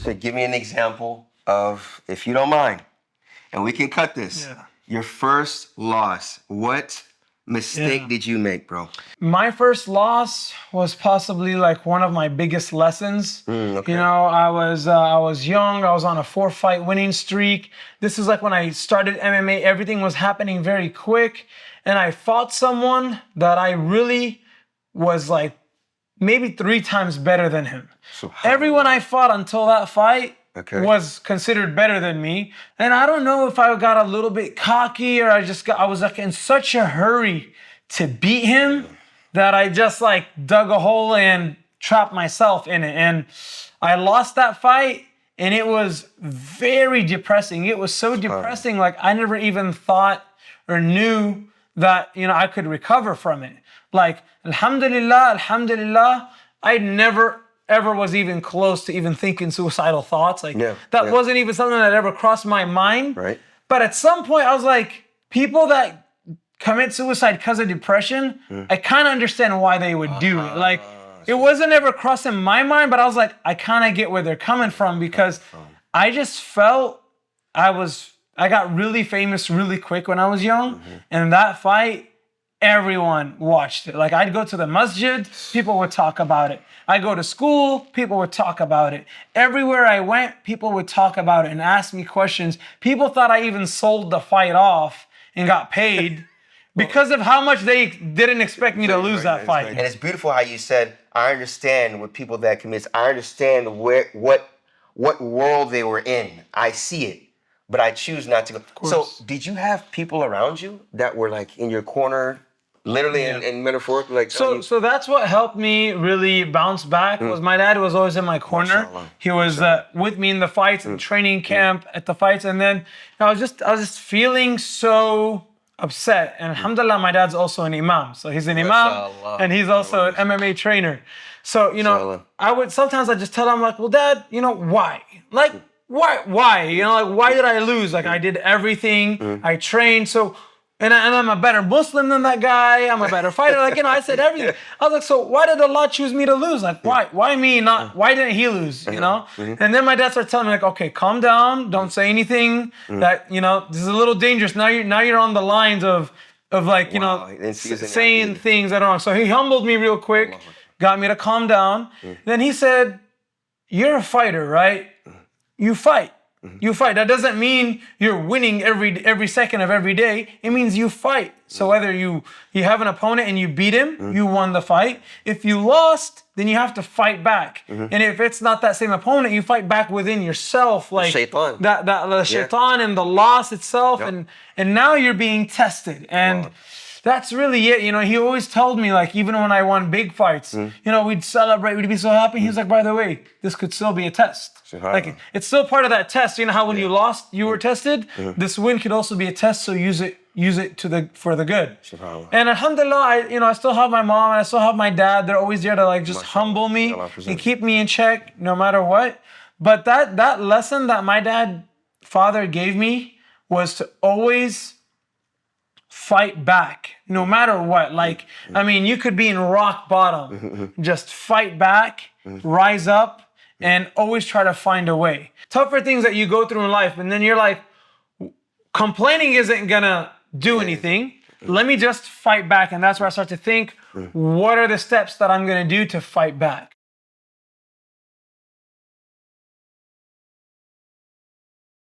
So give me an example of, if you don't mind, and we can cut this. Yeah. Your first loss. What mistake did you make, bro? My first loss was possibly like one of my biggest lessons. Okay. You know, I was young. I was on a 4-fight winning streak. This is like when I started MMA. Everything was happening very quick, and I fought someone that I really was like maybe 3 times better than him. Everyone I fought until that fight was considered better than me. And I don't know if I got a little bit cocky or I was like in such a hurry to beat him that I just like dug a hole and trapped myself in it. And I lost that fight, and it was very depressing. It was so depressing. Like I never even thought or knew that, you know, I could recover from it. Like, alhamdulillah, I never ever was even close to even thinking suicidal thoughts. Like that wasn't even something that ever crossed my mind. Right. But at some point I was like, people that commit suicide because of depression, I kind of understand why they would do it. Like it wasn't ever crossing my mind, but I was like, I kind of get where they're coming from, because I just felt I got really famous really quick when I was young. And that fight, everyone watched it. Like I'd go to the masjid, people would talk about it. I go to school, people would talk about it. Everywhere I went, people would talk about it and ask me questions. People thought I even sold the fight off and got paid because of how much they didn't expect me to lose that fight. And it's beautiful how you said, I understand with people that commit, I understand what world they were in. I see it, but I choose not to go. So did you have people around you that were like in your corner, literally and metaphorically? Like so that's what helped me really bounce back. Was my dad was always in my corner. He was with me in the fights and training camp at the fights, and then I was just feeling so upset. And alhamdulillah, my dad's also an imam, so he's an imam and he's also an MMA trainer. So you know, sometimes I just tell him like, well, Dad, you know, why? Like why? You know, like why did I lose? Like I did everything, I trained so. And I'm a better Muslim than that guy. I'm a better fighter. Like, you know, I said everything. I was like, so why did Allah choose me to lose? Like, why? Why me? Not why didn't he lose? You know? And then my dad started telling me, like, okay, calm down. Don't say anything. That, you know, this is a little dangerous. Now you're on the lines of like, you know, saying things that are wrong. So he humbled me real quick, got me to calm down. Then he said, you're a fighter, right? You fight. You fight. That doesn't mean you're winning every second of every day. It means you fight. So whether you have an opponent and you beat him, you won the fight. If you lost, then you have to fight back. And if it's not that same opponent, you fight back within yourself, like shaitan. The shaitan and the loss itself, and now you're being tested. And that's really it. You know, he always told me, like, even when I won big fights, you know, we'd celebrate, we'd be so happy. He was like, by the way, this could still be a test. Like, it's still part of that test. You know how when you lost, you were tested? This win could also be a test, so use it for the good. And alhamdulillah, I still have my mom and I still have my dad. They're always there to like just humble me and keep me in check no matter what. But that lesson that my father gave me was to always fight back no matter what. Like, I mean, you could be in rock bottom, just fight back, rise up, and always try to find a way. Tougher things that you go through in life, and then you're like, complaining isn't gonna do anything. Let me just fight back. And that's where I start to think, what are the steps that I'm gonna do to fight back?